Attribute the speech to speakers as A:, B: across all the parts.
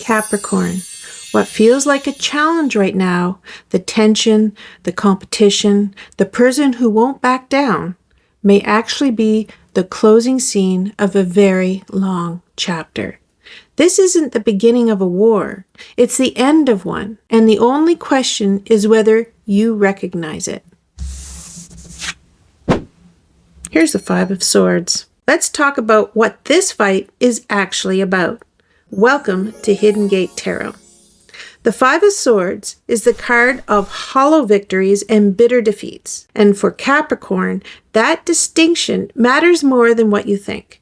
A: Capricorn, what feels like a challenge right now, the tension, the competition, the person who won't back down, may actually be the closing scene of a very long chapter. This isn't the beginning of a war, it's the end of one, and the only question is whether you recognize it. Here's the Five of Swords. Let's talk about what this fight is actually about. Welcome to Hidden Gate Tarot. The Five of Swords is the card of hollow victories and bitter defeats. And for Capricorn, that distinction matters more than what you think.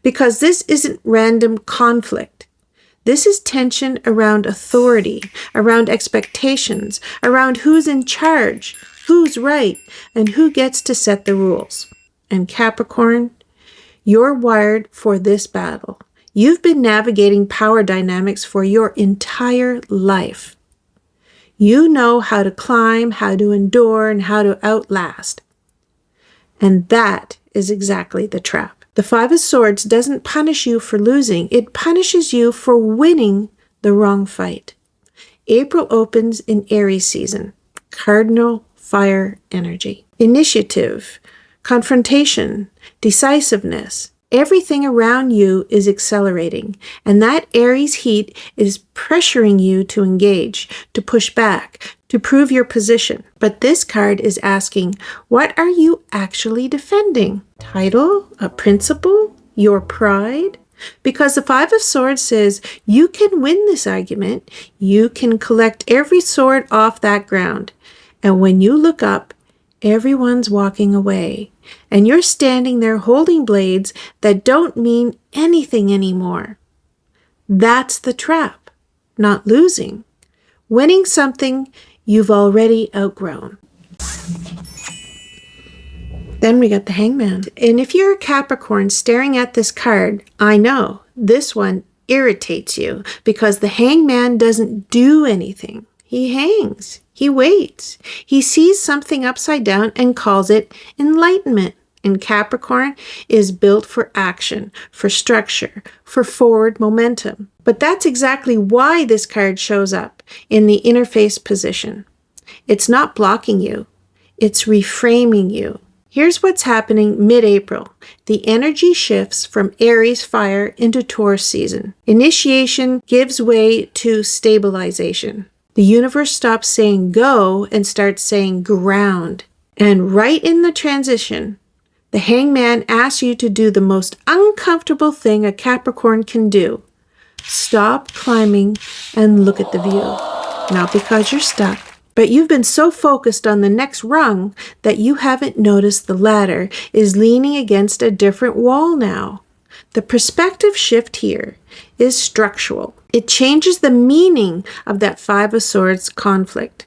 A: Because this isn't random conflict. This is tension around authority, around expectations, around who's in charge, who's right, and who gets to set the rules. And Capricorn, you're wired for this battle. You've been navigating power dynamics for your entire life. You know how to climb, how to endure, and how to outlast. And that is exactly the trap. The Five of Swords doesn't punish you for losing. It punishes you for winning the wrong fight. April opens in Aries season. Cardinal fire energy. Initiative, confrontation, decisiveness. Everything around you is accelerating, and that Aries heat is pressuring you to engage, to push back, to prove your position. But this card is asking, what are you actually defending? Title? A principle? Your pride? Because the Five of Swords says you can win this argument. You can collect every sword off that ground. And when you look up, everyone's walking away, and you're standing there holding blades that don't mean anything anymore. That's the trap, not losing. Winning something you've already outgrown. Then we got the Hangman. And if you're a Capricorn staring at this card, I know this one irritates you because the Hangman doesn't do anything. He hangs. He waits. He sees something upside down and calls it enlightenment. And Capricorn is built for action, for structure, for forward momentum. But that's exactly why this card shows up in the interface position. It's not blocking you. It's reframing you. Here's what's happening mid-April. The energy shifts from Aries fire into Taurus season. Initiation gives way to stabilization. The universe stops saying go and starts saying ground. And right in the transition, the Hangman asks you to do the most uncomfortable thing a Capricorn can do. Stop climbing and look at the view. Not because you're stuck, but you've been so focused on the next rung that you haven't noticed the ladder is leaning against a different wall now. The perspective shift here is structural. It changes the meaning of that Five of Swords conflict.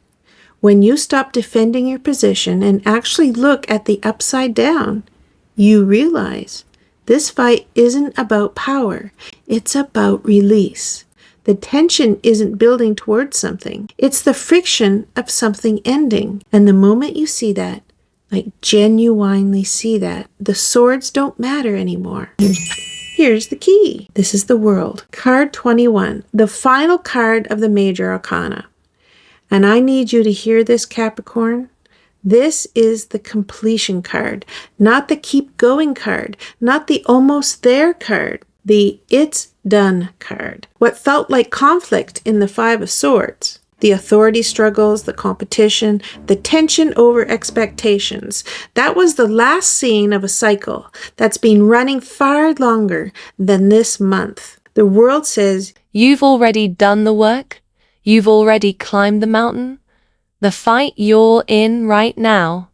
A: When you stop defending your position and actually look at the upside down, you realize this fight isn't about power. It's about release. The tension isn't building towards something. It's the friction of something ending. And the moment you see that, like genuinely see that, the swords don't matter anymore. Here's the key. This is the World. Card 21, the final card of the Major Arcana. And I need you to hear this, Capricorn. This is the completion card, not the keep going card, not the almost there card, the it's done card. What felt like conflict in the Five of Swords. The authority struggles, the competition, the tension over expectations. That was the last scene of a cycle that's been running far longer than this month. The world says,
B: you've already done the work. You've already climbed the mountain. The fight you're in right now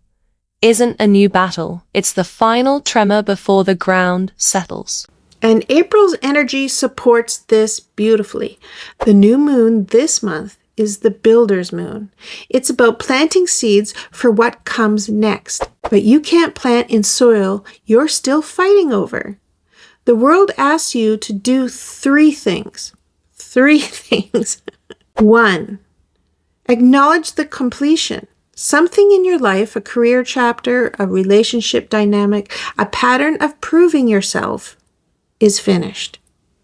B: isn't a new battle. It's the final tremor before the ground settles.
A: And April's energy supports this beautifully. The new moon this month is the builder's moon. It's about planting seeds for what comes next. But you can't plant in soil you're still fighting over. The world asks you to do three things. 1, acknowledge the completion. Something in your life, a career chapter, a relationship dynamic, a pattern of proving yourself is finished.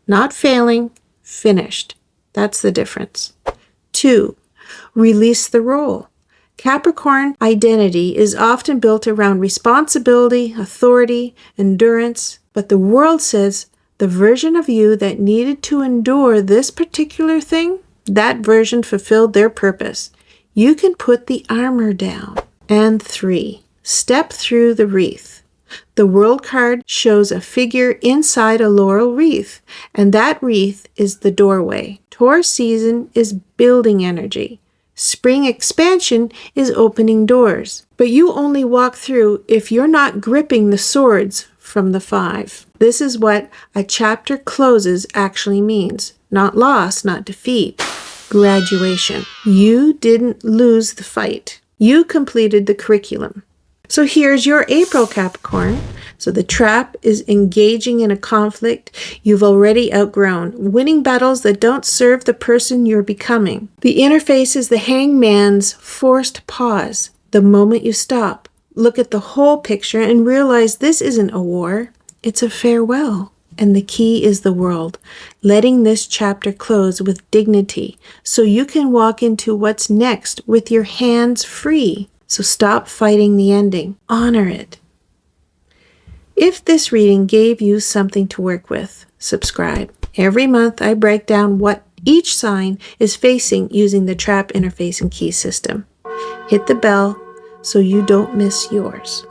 A: Not failing, finished. That's the difference. 2. Release the role. Capricorn identity is often built around responsibility, authority, endurance, but the world says the version of you that needed to endure this particular thing, that version fulfilled their purpose. You can put the armor down. And 3. Step through the wreath. The World card shows a figure inside a laurel wreath, and that wreath is the doorway. Taurus season is building energy. Spring expansion is opening doors. But you only walk through if you're not gripping the swords from the 5. This is what a chapter closes actually means. Not loss, not defeat. Graduation. You didn't lose the fight. You completed the curriculum. So here's your April, Capricorn. So the trap is engaging in a conflict you've already outgrown, winning battles that don't serve the person you're becoming. The interface is the hangman's forced pause. The moment you stop, look at the whole picture and realize this isn't a war, it's a farewell. And the key is the world, letting this chapter close with dignity so you can walk into what's next with your hands free. So stop fighting the ending. Honor it. If this reading gave you something to work with, subscribe. Every month I break down what each sign is facing using the trap interface and key system. Hit the bell so you don't miss yours.